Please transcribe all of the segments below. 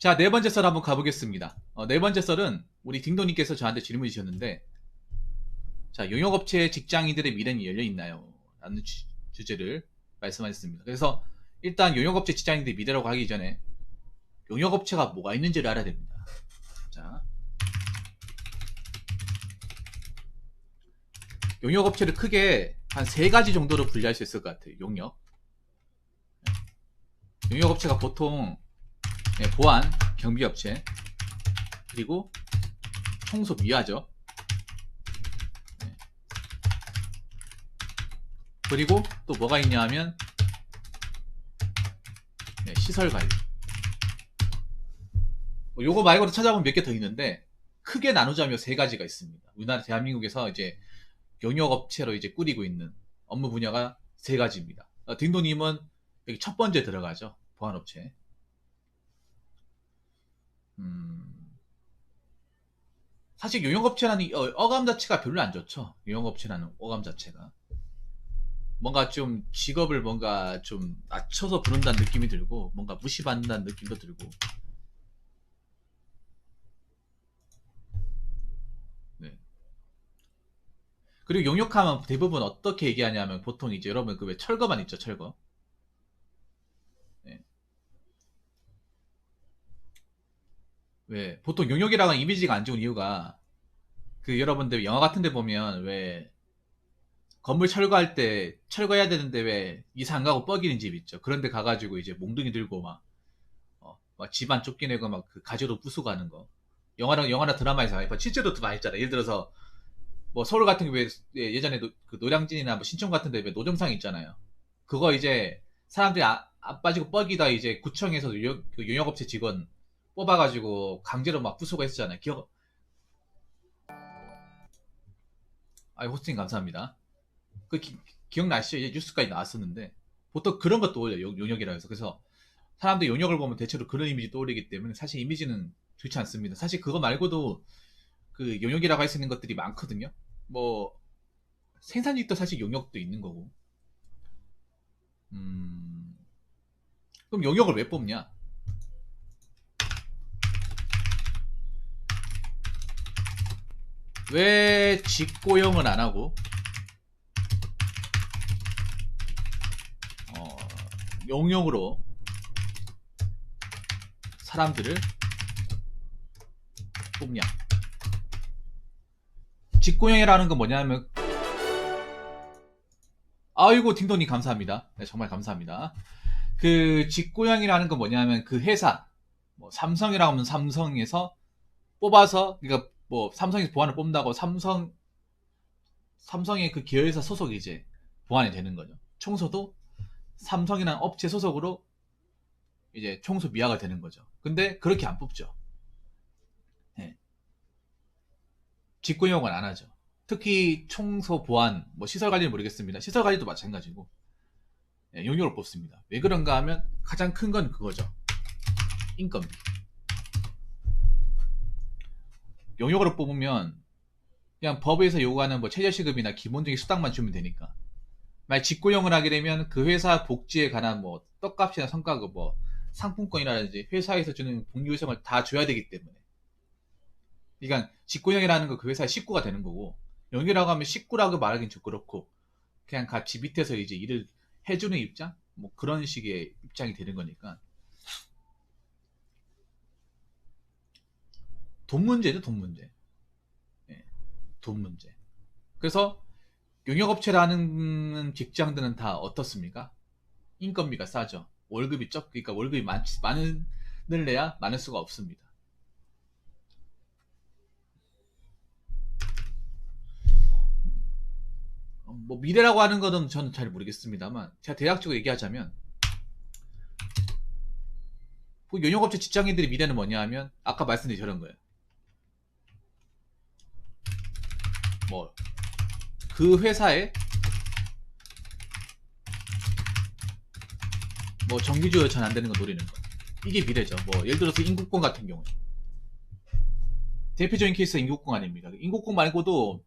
자, 네 번째 썰 한번 가보겠습니다. 네 번째 썰은 우리 딩동님께서 저한테 질문이 주셨는데, 자, 용역업체 직장인들의 미래는 열려있나요? 라는 주제를 말씀하셨습니다. 그래서 일단 용역업체 직장인들의 미래라고 하기 전에 용역업체가 뭐가 있는지를 알아야 됩니다. 자, 용역업체를 크게 한 세 가지 정도로 분류할 수 있을 것 같아요. 용역업체가 보통 보안, 경비업체, 그리고 청소 미화죠. 그리고 또 뭐가 있냐 하면 시설관리. 요거 말고도 찾아보면 몇 개 더 있는데 크게 나누자면 세 가지가 있습니다. 우리나라 대한민국에서 이제 용역업체로 이제 꾸리고 있는 업무 분야가 세 가지입니다. 딩도님은 여기 첫 번째 들어가죠. 보안업체. 사실 용역업체라는 어감 자체가 별로 안 좋죠. 용역업체라는 어감 자체가. 뭔가 좀 직업을 뭔가 좀 낮춰서 부른다는 느낌이 들고, 뭔가 무시받는다는 느낌도 들고. 네. 그리고 용역하면 대부분 어떻게 얘기하냐면 보통 이제 여러분 그 왜 철거만 있죠, 철거. 네. 왜 보통 용역이라는 이미지가 안 좋은 이유가 그 여러분들 영화 같은 데 보면 왜 건물 철거할 때 철거해야 되는데 왜 이사 안 가고 뻐기는 집 있죠. 그런데 가가지고 이제 몽둥이 들고 막 집안 쫓겨내고 막 그 가지로 부수고 하는 거. 영화나 드라마에서 많이 봐. 실제로 도 많이 있잖아. 예를 들어서 뭐 서울 같은 경우에 예전에 그 노량진이나 뭐 신촌 같은 데 왜 노점상 있잖아요. 그거 이제 사람들이 안 빠지고 뻐기다 이제 구청에서 그 용역업체 직원 뽑아가지고 강제로 막 부수고 했었잖아요. 호스팅 감사합니다. 그 기억나시죠? 이제 뉴스까지 나왔었는데 보통 그런 것도 올려요. 용역이라 해서. 그래서 사람들이 용역을 보면 대체로 그런 이미지 떠올리기 때문에 사실 이미지는 좋지 않습니다. 사실 그거 말고도 그 용역이라고 할 수 있는 것들이 많거든요. 뭐 생산직도 사실 용역도 있는 거고. 음, 그럼 용역을 왜 뽑냐? 왜 직고용을 안 하고 어, 용역으로 사람들을 뽑냐? 직고용이라는 건 뭐냐면 아이고 딩동님 감사합니다. 네, 정말 감사합니다. 그 직고용이라는 건 뭐냐면 그 회사 뭐 삼성이라고 하면 삼성에서 뽑아서 그러니까 뭐 삼성에서 보안을 뽑는다고 삼성의 그 계열사 소속이 이제 보안이 되는 거죠. 청소도 삼성이라는 업체 소속으로 이제 청소 미화가 되는 거죠. 근데 그렇게 안 뽑죠. 네. 직구용은 안 하죠. 특히 청소 보안 뭐 시설 관리는 모르겠습니다. 시설 관리도 마찬가지고 용역을 뽑습니다. 왜 그런가 하면 가장 큰 건 그거죠. 인건비. 용역으로 뽑으면 그냥 법에서 요구하는 뭐 최저시급이나 기본적인 수당만 주면 되니까. 만약 직고용을 하게 되면 그 회사 복지에 관한 뭐 떡값이나 성과급 뭐 상품권이라든지 회사에서 주는 복리 요청을 다 줘야 되기 때문에. 그러니까 직고용이라는 거 그 회사의 식구가 되는 거고 용이라고 하면 식구라고 말하긴 좀 그렇고 그냥 같이 밑에서 이제 일을 해주는 입장? 뭐 그런 식의 입장이 되는 거니까 돈 문제죠, 돈 문제. 예, 돈 문제. 그래서 용역업체라는 직장들은 다 어떻습니까? 인건비가 싸죠. 월급이 그러니까 월급이 많은 내야 많을 수가 없습니다. 뭐 미래라고 하는 거는 저는 잘 모르겠습니다만 제가 대략적으로 얘기하자면 그 용역업체 직장인들의 미래는 뭐냐 하면 아까 말씀드린 저런 거예요. 뭐 그 회사에 뭐 정규직으로 잘 안 되는 거 노리는 거. 이게 미래죠. 뭐 예를 들어서 인국공 같은 경우 대표적인 케이스가 인국공 아닙니까? 인국공 말고도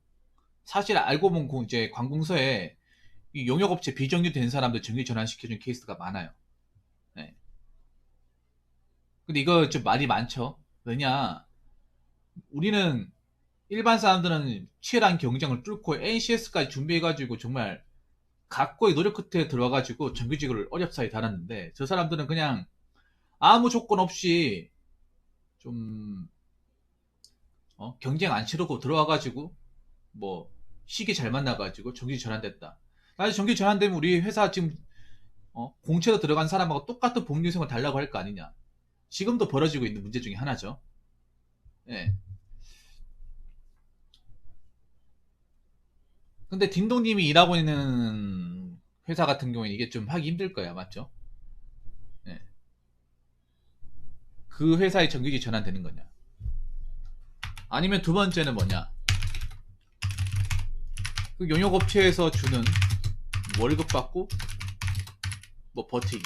사실 알고 보면 이제 관공서에 이 용역업체 비정규 된 사람들 정규 전환시켜준 케이스가 많아요. 네. 근데 이거 좀 말이 많죠. 왜냐, 우리는 일반 사람들은 치열한 경쟁을 뚫고 NCS까지 준비해가지고 정말 각고의 노력 끝에 들어와가지고 정규직을 어렵사리 달았는데, 저 사람들은 그냥 아무 조건 없이 좀 경쟁 안 치르고 들어와가지고 뭐 시기 잘 만나가지고 정규직 전환됐다. 사실 정규직 전환되면 우리 회사 지금 공채로 들어간 사람하고 똑같은 복리 생활 달라고 할 거 아니냐. 지금도 벌어지고 있는 문제 중에 하나죠. 예. 근데 딩동님이 일하고 있는 회사 같은 경우에 이게 좀 하기 힘들 거야, 맞죠? 예. 그 회사에 정규직 전환되는 거냐? 아니면 두 번째는 뭐냐? 그 용역업체에서 주는 월급 받고 뭐 버티기.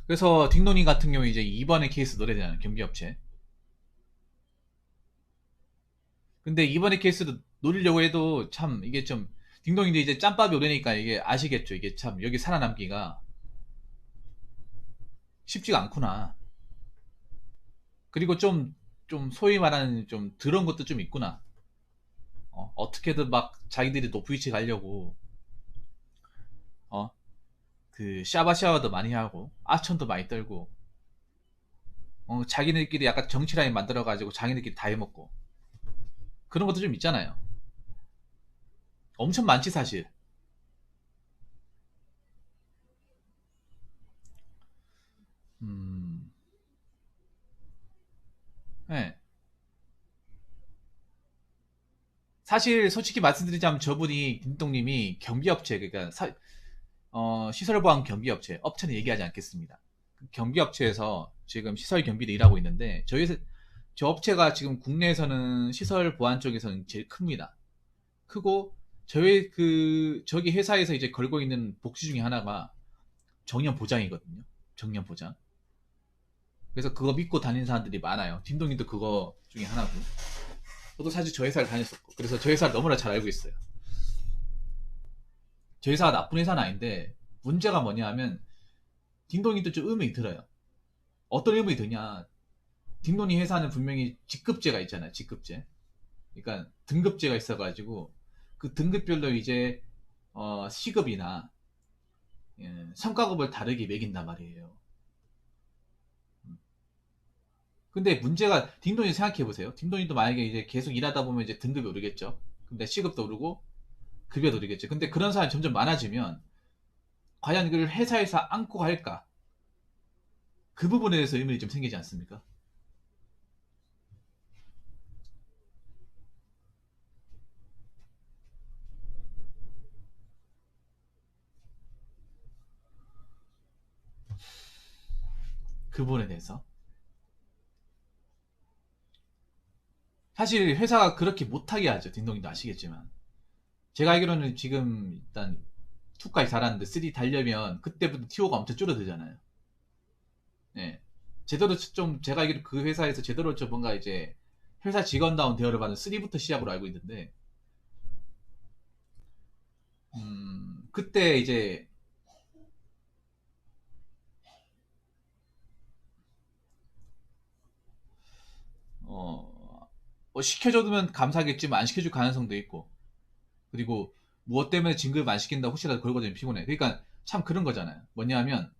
그래서 딩동님 같은 경우에 이제 이번에 케이스 노래잖아요, 경비업체. 근데 이번에 케이스도 노리려고 해도 참 이게 좀 딩동이도 이제 짬밥이 오르니까 이게 아시겠죠? 이게 참 여기 살아남기가 쉽지가 않구나. 그리고 좀 소위 말하는 좀 더러운 것도 좀 있구나. 어떻게든 막 자기들이 높은 위치 가려고 어, 그 샤바샤바도 많이 하고 아천도 많이 떨고 자기네들끼리 약간 정치 라인 만들어가지고 자기네들끼리 다 해먹고 그런 것도 좀 있잖아요. 엄청 많지 사실. 음, 네. 사실 솔직히 말씀드리자면 저분이 김동님이 경비업체 그러니까 시설보안 경비업체 업체는 얘기하지 않겠습니다. 그 경비업체에서 지금 시설 경비를 일하고 있는데 저 업체가 지금 국내에서는 시설 보안 쪽에서는 제일 큽니다. 크고 저기 회사에서 이제 걸고 있는 복지 중에 하나가 정년 보장이거든요. 정년 보장. 그래서 그거 믿고 다니는 사람들이 많아요. 딘동이도 그거 중에 하나고. 저도 사실 저 회사를 다녔었고 그래서 저 회사를 너무나 잘 알고 있어요. 저 회사가 나쁜 회사는 아닌데 문제가 뭐냐 하면 딩동이도 좀 의문이 들어요. 어떤 의문이 드냐? 딩동이 회사는 분명히 직급제가 있잖아요. 직급제. 그러니까 등급제가 있어가지고 그 등급별로 이제 시급이나 성과급을 다르게 매긴단 말이에요. 근데 문제가 딩동이 생각해 보세요. 딩동이도 만약에 이제 계속 일하다 보면 이제 등급이 오르겠죠. 근데 시급도 오르고 급여도 오르겠죠. 근데 그런 사람이 점점 많아지면 과연 그걸 회사에서 안고 갈까? 그 부분에 대해서 의문이 좀 생기지 않습니까? 그 부분에 대해서. 사실 회사가 그렇게 못하게 하죠. 딩동이도 아시겠지만. 제가 알기로는 지금 일단 2까지 달았는데 3 달려면 그때부터 TO가 엄청 줄어들잖아요. 네. 제대로 좀 제가 알기로 그 회사에서 제대로 좀 뭔가 이제 회사 직원다운 대우를 받는 3부터 시작으로 알고 있는데 그때 이제 어, 시켜줘두면 감사하겠지만 안 시켜줄 가능성도 있고 그리고 무엇 때문에 진급 안 시킨다 혹시라도 걸거지면 피곤해. 그러니까 참 그런 거잖아요. 뭐냐면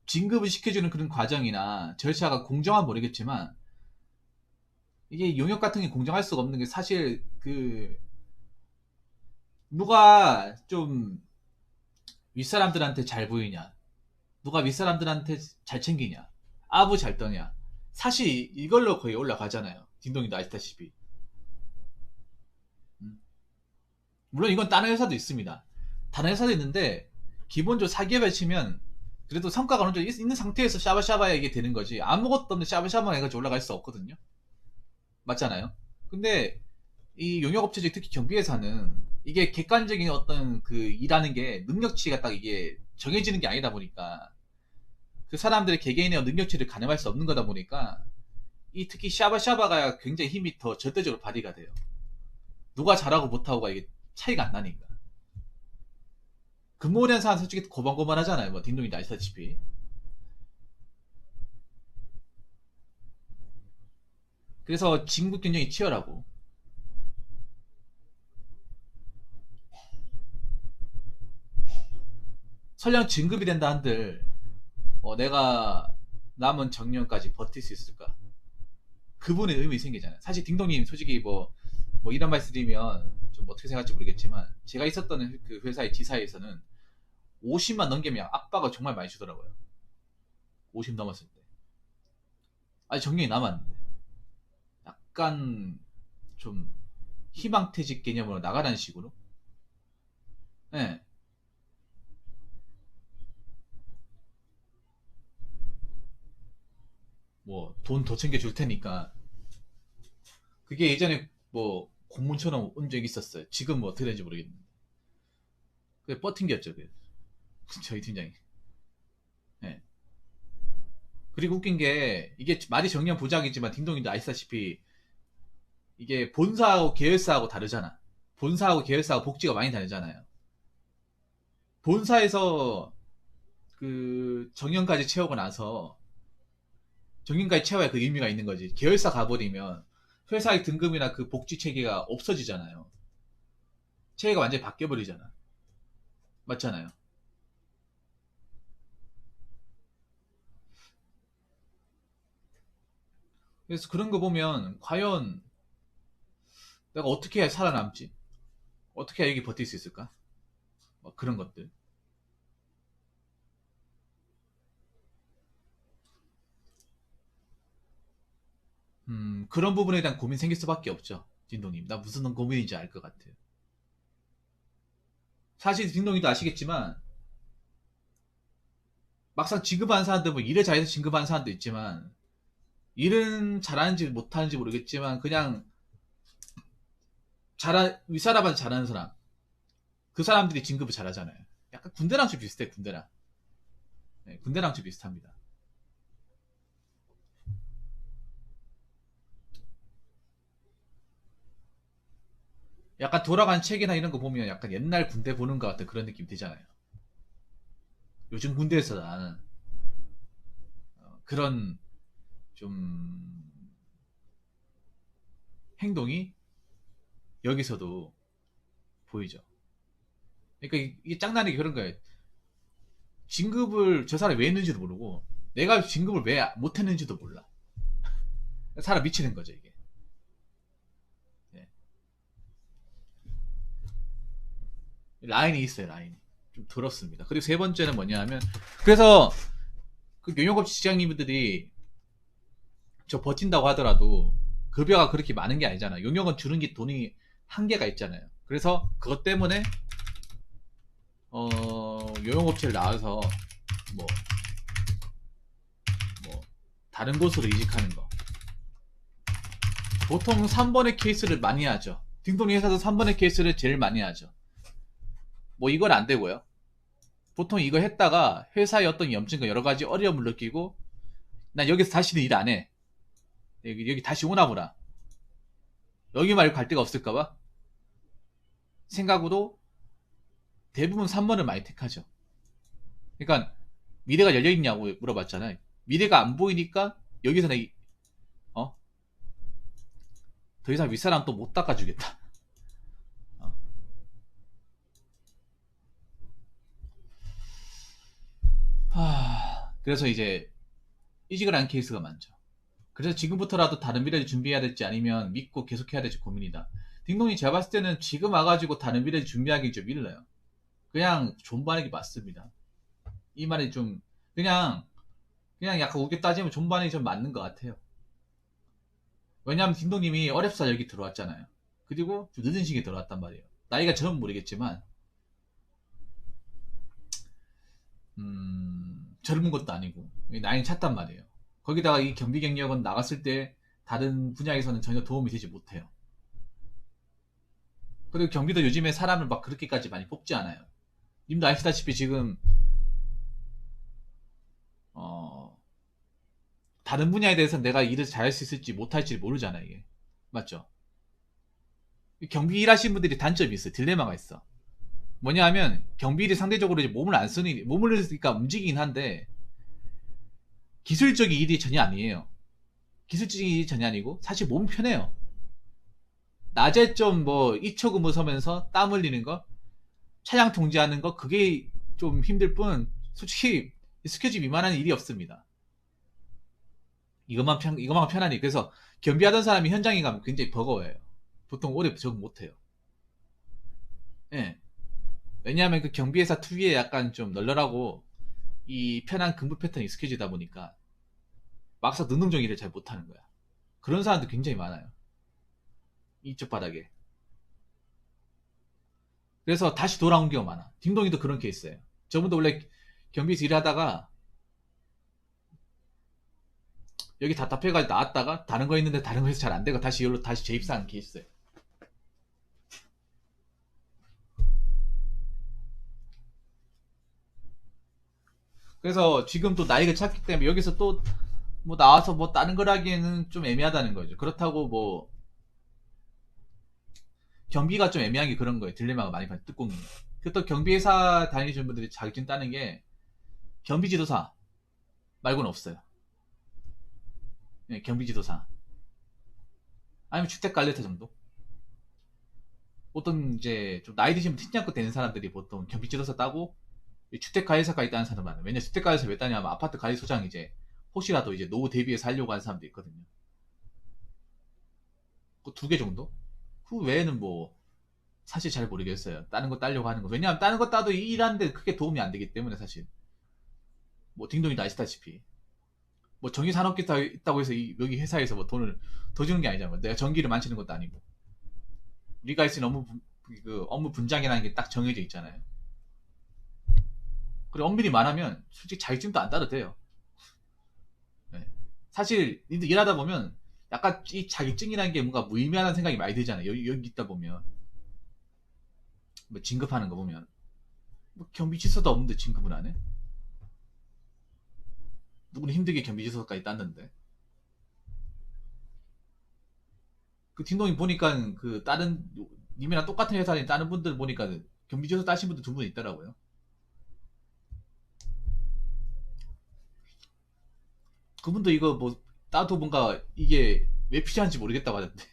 진급을 시켜주는 그런 과정이나 절차가 공정한 모르겠지만 이게 용역 같은 게 공정할 수가 없는 게 사실 그 누가 좀 윗사람들한테 잘 보이냐 누가 윗사람들한테 잘 챙기냐 아부 잘 떠냐 사실 이걸로 거의 올라가잖아요. 딩동이도 아시다시피. 음. 물론 이건 다른 회사도 있습니다. 다른 회사도 있는데 기본적으로 사기업에 치면 그래도 성과가 어느 정도 있는 상태에서 샤바샤바야 이게 되는 거지 아무것도 없는 샤바샤바 해가지고 올라갈 수 없거든요. 맞잖아요. 근데 이 용역업체직 특히 경비회사는 이게 객관적인 어떤 그 일하는 게 능력치가 딱 이게 정해지는 게 아니다 보니까 그 사람들의 개개인의 능력치를 가늠할 수 없는 거다 보니까 이 특히 샤바샤바가 굉장히 힘이 더 절대적으로 발휘가 돼요. 누가 잘하고 못하고가 이게 차이가 안 나니까. 근무오래 한 사람 솔직히 고만고만하잖아요. 뭐 딩동이도 아시다시피. 그래서 진급 경쟁이 치열하고. 설령 진급이 된다 한들 내가 남은 정년까지 버틸 수 있을까? 그분의 의문이 생기잖아요. 사실 딩동님 솔직히 뭐 이런 말씀 드리면 좀 어떻게 생각할지 모르겠지만 제가 있었던 그 회사의 지사에서는 50만 넘기면 압박을 정말 많이 주더라고요. 50 넘었을 때. 아직 정년이 남았는데. 약간 좀 희망퇴직 개념으로 나가라는 식으로. 예. 뭐 돈 더 챙겨줄 테니까. 그게 예전에 뭐 공문처럼 온 적이 있었어요. 지금 뭐 어떻게 되는지 모르겠는데. 그게 버틴겼죠. 그 저희 팀장이. 예. 그리고 웃긴 게 이게 말이 정년 부작이지만 딩동이도 아시다시피 이게 본사하고 계열사하고 다르잖아. 본사하고 계열사하고 복지가 많이 다르잖아요. 본사에서 그 정년까지 채우고 나서 정년까지 채워야 그 의미가 있는 거지. 계열사 가버리면 회사의 등급이나 그 복지 체계가 없어지잖아요. 체계가 완전히 바뀌어버리잖아. 맞잖아요. 그래서 그런 거 보면 과연 내가 어떻게 해야 살아남지? 어떻게 해야 여기 버틸 수 있을까? 뭐 그런 것들. 그런 부분에 대한 고민 생길 수밖에 없죠. 딘동님. 나 무슨 고민인지 알 것 같아요. 사실 딘동이도 아시겠지만 막상 진급하는 사람들 뭐 일을 잘해서 진급하는 사람도 있지만 일은 잘하는지 못하는지 모르겠지만 그냥 윗사람한테 잘하는 사람 그 사람들이 진급을 잘하잖아요. 약간 군대랑 좀 비슷해. 군대랑. 네, 군대랑 좀 비슷합니다. 약간 돌아간 책이나 이런 거 보면 약간 옛날 군대 보는 것 같은 그런 느낌 들잖아요. 요즘 군대에서 나는 그런 좀 행동이 여기서도 보이죠. 그러니까 이게 짱나는 게 그런 거예요. 진급을 저 사람이 왜 했는지도 모르고 내가 진급을 왜 못했는지도 몰라. 사람 미치는 거죠 이게. 네. 라인이 있어요 라인이. 좀 더럽습니다. 그리고 세 번째는 뭐냐 하면 그래서 그 용역업 직장인분들이 저 버틴다고 하더라도 급여가 그렇게 많은 게 아니잖아요. 용역은 주는 게 돈이 한계가 있잖아요. 그래서 그것 때문에 용역업체를 나와서 뭐, 뭐 다른 곳으로 이직하는 거. 보통 3번의 케이스를 많이 하죠. 딩동이 회사도 3번의 케이스를 제일 많이 하죠. 뭐 이건 안 되고요. 보통 이거 했다가 회사의 어떤 염증과 여러 가지 어려움을 느끼고 난 여기서 다시는 일 안 해. 여기 다시 오나 보라. 여기 말고 갈 데가 없을까봐 생각으로 대부분 3번을 많이 택하죠. 그러니까 미래가 열려있냐고 물어봤잖아요. 미래가 안 보이니까 여기서는 어? 더 이상 윗사람 또 못 닦아주겠다. 어? 그래서 이제 이직을 한 케이스가 많죠. 그래서 지금부터라도 다른 미래를 준비해야 될지 아니면 믿고 계속해야 될지 고민이다. 딩동이 제가 봤을 때는 지금 와가지고 다른 미래를 준비하기 좀 일러요. 그냥 존버하는 게 맞습니다. 이 말이 좀 그냥 약간 우게 따지면 존버하는 게 좀 맞는 것 같아요. 왜냐하면 딩동님이 어렵사 여기 들어왔잖아요. 그리고 좀 늦은 시기에 들어왔단 말이에요. 나이가 저는 모르겠지만 젊은 것도 아니고 나이는 찼단 말이에요. 거기다가 이 경비 경력은 나갔을 때 다른 분야에서는 전혀 도움이 되지 못해요. 그리고 경비도 요즘에 사람을 막 그렇게까지 많이 뽑지 않아요. 님도 아시다시피 지금 어, 다른 분야에 대해서 내가 일을 잘할 수 있을지 못할지 모르잖아 이게. 맞죠? 경비 일하시는 분들이 단점이 있어요. 딜레마가 있어. 뭐냐 하면 경비일이 상대적으로 이제 몸을 안 쓰니 몸을 쓰니까 움직이긴 한데 기술적인 일이 전혀 아니에요. 기술적인 일이 전혀 아니고 사실 몸이 편해요. 낮에 좀 뭐 2초 근무 서면서 땀 흘리는 거, 차량 통제하는 거 그게 좀 힘들 뿐 솔직히 스케줄 미만한 일이 없습니다. 이것만 편하니. 그래서 경비하던 사람이 현장에 가면 굉장히 버거워요. 보통 오래 적응 못해요. 예. 왜냐하면 그 경비회사 특유의 약간 좀 널널하고 이 편한 근무 패턴이 익숙해지다 보니까 막상 능동적 일을 잘 못하는 거야. 그런 사람도 굉장히 많아요. 이쪽 바닥에. 그래서 다시 돌아온 경우가 많아. 딩동이도 그런 케이스예요. 저분도 원래 경비에서 일하다가 여기 답답해가지고 나왔다가 다른 거 있는데 다른 거에서 잘 안 되고 다시 여기로 다시 재입사한 케이스예요. 그래서 지금 또 나이가 찼기 때문에 여기서 또 뭐 나와서 뭐 다른 걸 하기에는 좀 애매하다는 거죠. 그렇다고 뭐 경비가 좀 애매한 게 그런 거예요. 딜레마가 많이 뜯고 있는 거예요. 그또 경비회사 다니시는 분들이 자격증 따는 게 경비지도사 말고는 없어요. 네, 경비지도사 아니면 주택관리사 정도. 보통 이제 좀 나이 드시면 팀장급 되는 사람들이 보통 경비지도사 따고 주택관리사까지 따는 사람 많아요. 왜냐 주택관리사 왜 따냐면 아파트 관리소장 이제 혹시라도 이제 노후 대비해서 하려고 하는 사람도 있거든요. 그 두 개 정도? 그 외에는 뭐 사실 잘 모르겠어요. 다른 거 따려고 하는 거. 왜냐하면 다른 거 따도 일하는데 크게 도움이 안 되기 때문에 사실. 뭐 딩동이도 아시다시피. 뭐 전기산업기사 있다고 해서 여기 회사에서 뭐 돈을 더 주는 게 아니잖아요. 내가 전기를 만지는 것도 아니고. 우리가 할 수 있는 그 업무 분장이라는 게 딱 정해져 있잖아요. 그리고 엄밀히 말하면 솔직히 자격증도 안 따도 돼요. 네. 사실 일하다 보면 약간 이 자격증이라는 게 뭔가 무의미하다는 생각이 많이 들잖아요. 여기 있다 보면. 뭐 진급하는 거 보면. 뭐 경비지서도 없는데 진급을 안 해? 누구는 힘들게 경비지서까지 땄는데. 그 딩동이 보니까 그 다른 님이랑 똑같은 회사에 다른 분들 보니까 경비지서 따신 분들 두 분 있더라고요. 그분도 이거 뭐 따도 뭔가 이게 왜 필요한지 모르겠다고 하던데.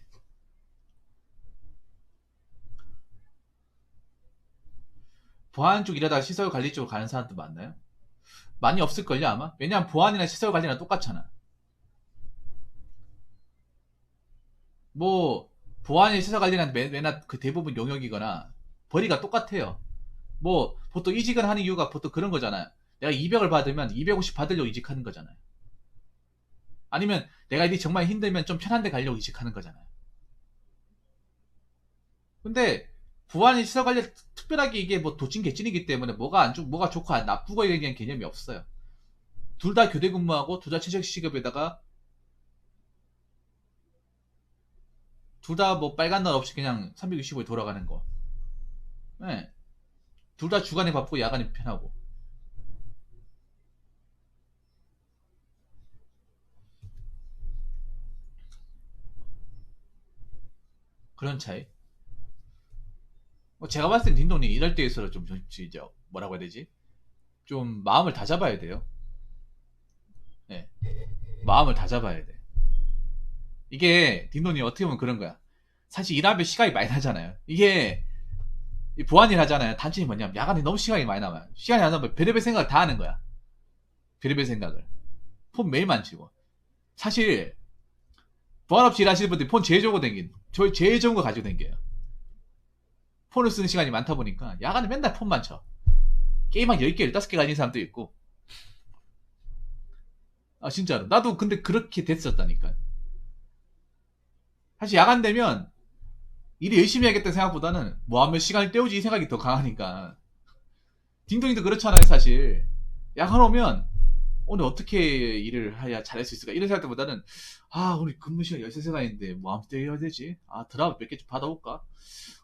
보안 쪽 일하다가 시설 관리 쪽으로 가는 사람도 많나요? 많이 없을걸요 아마? 왜냐면 보안이나 시설 관리랑 똑같잖아. 뭐 보안이 시설 관리랑 맨날 그 대부분 용역이거나 벌이가 똑같아요. 뭐 보통 이직을 하는 이유가 보통 그런 거잖아요. 내가 200을 받으면 250 받으려고 이직하는 거잖아요. 아니면 내가 일이 정말 힘들면 좀 편한 데 가려고 이직하는 거잖아요. 근데 보안이 시설 관리 특별하게 이게 뭐 도찐 개찐이기 때문에 뭐가 안 좋고 뭐가 좋고 나쁘고 이에 대한 개념이 없어요. 둘 다 교대 근무하고 둘 다 최저 시급에다가 둘 다 뭐 빨간 날 없이 그냥 365일 돌아가는 거. 네. 둘 다 주간에 바쁘고 야간에 편하고. 그런 차이. 뭐 제가 봤을 땐 딘돈이 이럴 때일수록 좀 이제 뭐라고 해야 되지? 좀 마음을 다 잡아야 돼요. 네. 마음을 다 잡아야 돼. 이게 딘돈이 어떻게 보면 그런 거야. 사실 일하면 시간이 많이 나잖아요. 이게 보안일 하잖아요. 단점이 뭐냐면 야간에 너무 시간이 많이 남아요. 시간이 안 나면 별의별 생각을 다 하는 거야. 별의별 생각을. 폰 매일 만지고. 사실 보안 없이 일하시는 분들이 폰 제일 좋은 거 댕긴. 저 제일 좋은 거 가지고 댕겨요. 폰을 쓰는 시간이 많다 보니까 야간에 맨날 폰만 쳐. 게임 한 10개, 15개 가진 사람도 있고. 아, 진짜로. 나도 근데 그렇게 됐었다니까. 사실 야간 되면 일이 열심히 해야겠다는 생각보다는 뭐 하면 시간을 때우지 이 생각이 더 강하니까. 딩동이도 그렇잖아요, 사실. 야간 오면 오늘 어떻게 일을 해야 잘할 수 있을까? 이런 생각보다는 아, 오늘 근무 시간 13시간인데 뭐 하면 때려야 되지? 아, 드라마 몇 개 좀 받아올까?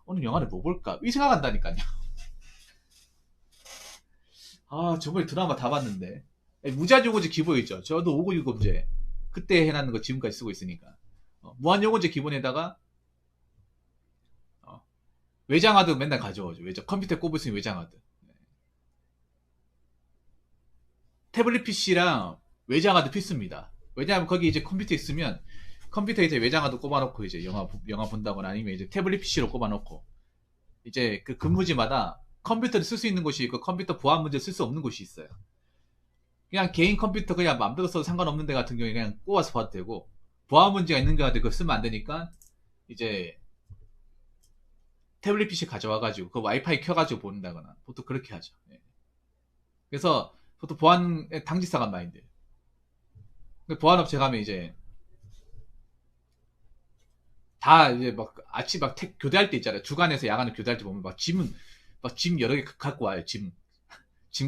오늘 영화를 뭐 볼까? 이 생각한다니까요. 아, 정말 드라마 다 봤는데. 무제한요금제 기본이죠. 저도 5960제. 그때 해놨는 거 지금까지 쓰고 있으니까. 무한요금제 기본에다가, 어, 외장하드 맨날 가져오죠. 컴퓨터에 꼽을 수 있는 외장하드. 태블릿 PC랑 외장하드 필수입니다. 왜냐하면 거기 이제 컴퓨터 있으면 컴퓨터에 이제 외장하드 꼽아놓고 이제 영화 본다거나 아니면 이제 태블릿 PC로 꼽아놓고 이제 그 근무지마다 컴퓨터를 쓸 수 있는 곳이 있고 컴퓨터 보안 문제 쓸 수 없는 곳이 있어요. 그냥 개인 컴퓨터 그냥 맘대로 써도 상관없는 데 같은 경우에 그냥 꼽아서 봐도 되고 보안 문제가 있는 거 같은데 그거 쓰면 안 되니까 이제 태블릿 PC 가져와가지고 그 와이파이 켜가지고 본다거나 보통 그렇게 하죠. 예. 그래서 보통 보안의 당직사관 마인드. 보안업체 가면 이제 다 이제 막 아침 막 교대할 때 있잖아요. 주간에서 야간에 교대할 때 보면 막 짐 여러 개 갖고 와요. 짐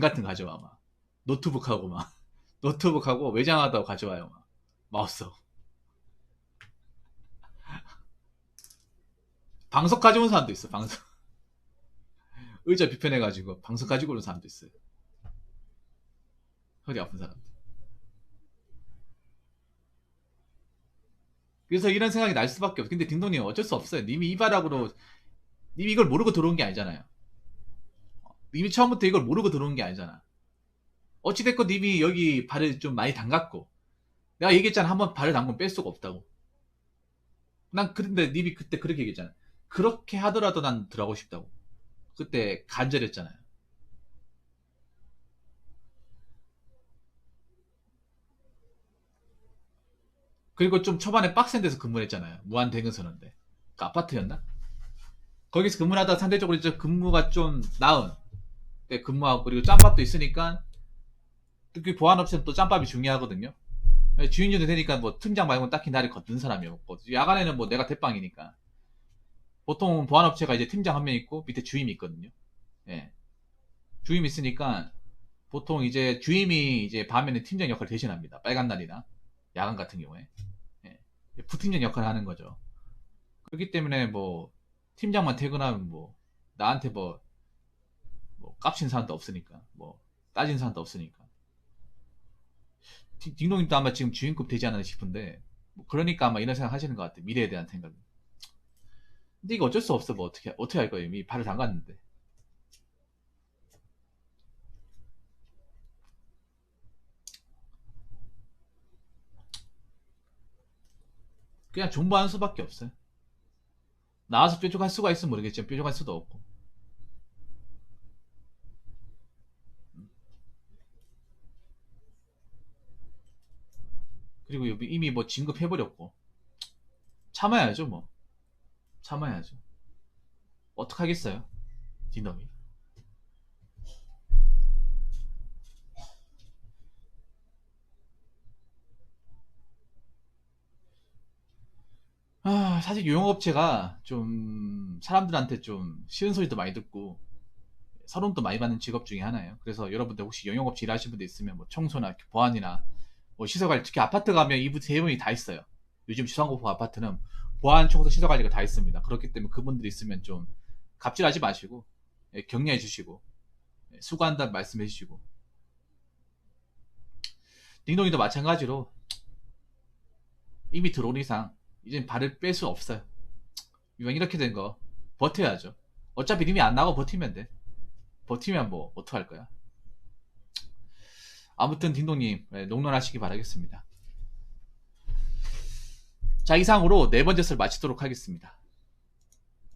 같은 거 가져와 막 노트북하고 막 노트북하고 외장하다고 가져와요. 막 마우스. 방석 가져온 사람도 있어. 방석. 의자 비편해가지고 방석 가지고 오는 사람도 있어요. 허리 아픈 사람들. 그래서 이런 생각이 날 수밖에 없어. 근데 딩동님 어쩔 수 없어요. 님이 이바락으로 님이 이걸 모르고 들어온 게 아니잖아요. 님이 처음부터 이걸 모르고 들어온 게 아니잖아. 어찌됐건 님이 여기 발을 좀 많이 담갔고 내가 얘기했잖아. 한번 발을 담그면 뺄 수가 없다고. 난 그런데 님이 그때 그렇게 얘기했잖아. 그렇게 하더라도 난 들어가고 싶다고. 그때 간절했잖아요. 그리고 좀 초반에 빡센 데서 근무를 했잖아요. 무한대근선인데. 그 아파트였나? 거기서 근무를 하다가 상대적으로 이제 근무가 좀 나은 때 근무하고 그리고 짬밥도 있으니까 특히 보안업체는 또 짬밥이 중요하거든요. 주인님도 되니까 뭐 팀장 말고는 딱히 나를 걷는 사람이 없고 야간에는 뭐 내가 대빵이니까 보통 보안업체가 이제 팀장 한 명 있고 밑에 주임이 있거든요. 예. 주임 있으니까 보통 이제 주임이 이제 밤에는 팀장 역할을 대신합니다. 빨간 날이나 야간 같은 경우에 예. 부팀장 역할을 하는 거죠. 그렇기 때문에 뭐 팀장만 퇴근하면 뭐 나한테 뭐 깝친 사람도 없으니까 뭐 따진 사람도 없으니까 딩동님도 아마 지금 주인급 되지 않나 싶은데 뭐 그러니까 아마 이런 생각 하시는 것 같아. 미래에 대한 생각. 근데 이거 어쩔 수 없어. 뭐 어떻게 할 거예요. 이미 발을 담갔는데. 그냥 존버하는 수밖에 없어요. 나와서 뾰족할 수가 있으면 모르겠지만 뾰족할 수도 없고. 그리고 이미 뭐 진급해버렸고 참아야죠 뭐. 참아야죠. 어떡하겠어요 딩동이. 사실 유용업체가 좀 사람들한테 좀 싫은 소리도 많이 듣고 서름도 많이 받는 직업 중에 하나예요. 그래서 여러분들 혹시 영역업체 일하시는 분들 있으면 뭐 청소나 보안이나 뭐 시설관리, 특히 아파트 가면 이분 세 분이 다 있어요. 요즘 지상고포 아파트는 보안, 청소, 시설관리가 다 있습니다. 그렇기 때문에 그분들이 있으면 좀 갑질하지 마시고 격려해 주시고 수고한다는 말씀해 주시고 딩동이도 마찬가지로 이미 들어온 이상 이제 발을 뺄 수 없어요. 이왕 이렇게 된 거 버텨야죠. 어차피 님이 안 나가고 버티면 돼. 버티면 뭐 어떡할 거야. 아무튼 딩동님 농론하시기 바라겠습니다. 자, 이상으로 네 번째 썰 마치도록 하겠습니다.